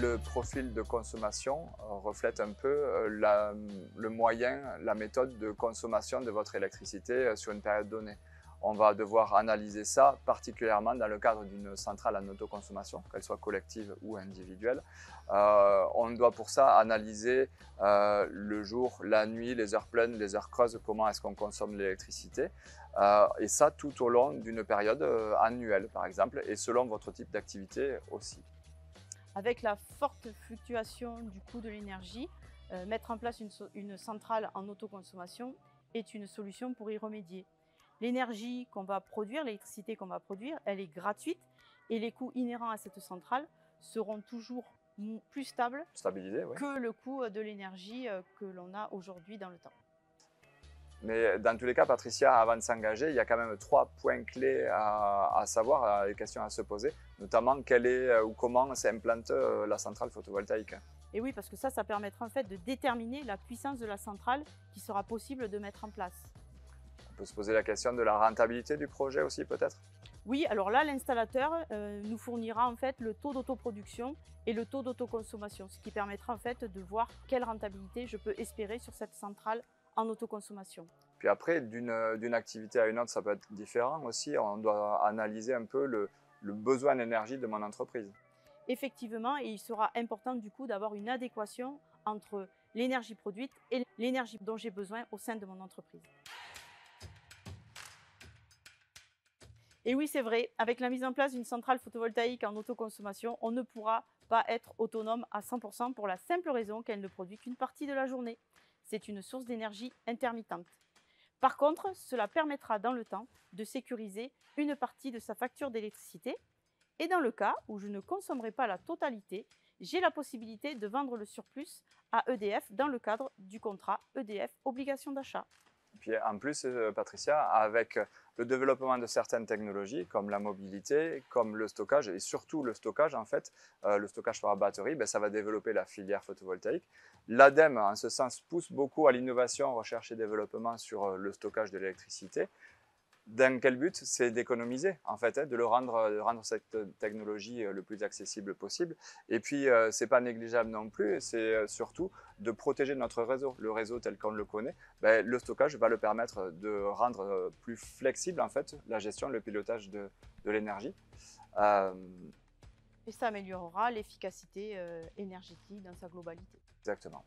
le profil de consommation reflète un peu le moyen, la méthode de consommation de votre électricité sur une période donnée. On va devoir analyser ça particulièrement dans le cadre d'une centrale en autoconsommation, qu'elle soit collective ou individuelle. On doit pour ça analyser le jour, la nuit, les heures pleines, les heures creuses, comment est-ce qu'on consomme l'électricité. Et ça tout au long d'une période annuelle par exemple, et selon votre type d'activité aussi. Avec la forte fluctuation du coût de l'énergie, mettre en place une centrale en autoconsommation est une solution pour y remédier. L'énergie qu'on va produire, l'électricité qu'on va produire, elle est gratuite et les coûts inhérents à cette centrale seront toujours plus stables Stabilisé, oui. que le coût de l'énergie que l'on a aujourd'hui dans le temps. Mais dans tous les cas, Patricia, avant de s'engager, il y a quand même 3 points clés à savoir, des questions à se poser, notamment quelle est ou comment s'implante la centrale photovoltaïque. Et oui, parce que ça permettra en fait de déterminer la puissance de la centrale qui sera possible de mettre en place. On peut se poser la question de la rentabilité du projet aussi, peut-être? Oui, alors là, l'installateur nous fournira en fait le taux d'autoproduction et le taux d'autoconsommation, ce qui permettra en fait de voir quelle rentabilité je peux espérer sur cette centrale en autoconsommation. Puis après, d'une activité à une autre, ça peut être différent aussi. On doit analyser un peu le besoin d'énergie de mon entreprise. Effectivement, et il sera important du coup d'avoir une adéquation entre l'énergie produite et l'énergie dont j'ai besoin au sein de mon entreprise. Et oui, c'est vrai, avec la mise en place d'une centrale photovoltaïque en autoconsommation, on ne pourra pas être autonome à 100% pour la simple raison qu'elle ne produit qu'une partie de la journée. C'est une source d'énergie intermittente. Par contre, cela permettra dans le temps de sécuriser une partie de sa facture d'électricité. Et dans le cas où je ne consommerai pas la totalité, j'ai la possibilité de vendre le surplus à EDF dans le cadre du contrat EDF obligation d'achat. Puis en plus, Patricia, avec le développement de certaines technologies comme la mobilité, comme le stockage et surtout le stockage en fait, le stockage par batterie, ben, ça va développer la filière photovoltaïque. L'ADEME en ce sens pousse beaucoup à l'innovation, recherche et développement sur le stockage de l'électricité. Dans quel but? C'est d'économiser, en fait, de rendre cette technologie le plus accessible possible. Et puis, ce n'est pas négligeable non plus, c'est surtout de protéger notre réseau. Le réseau tel qu'on le connaît, ben, le stockage va le permettre de rendre plus flexible, en fait, la gestion, le pilotage de l'énergie. Et ça améliorera l'efficacité énergétique dans sa globalité. Exactement.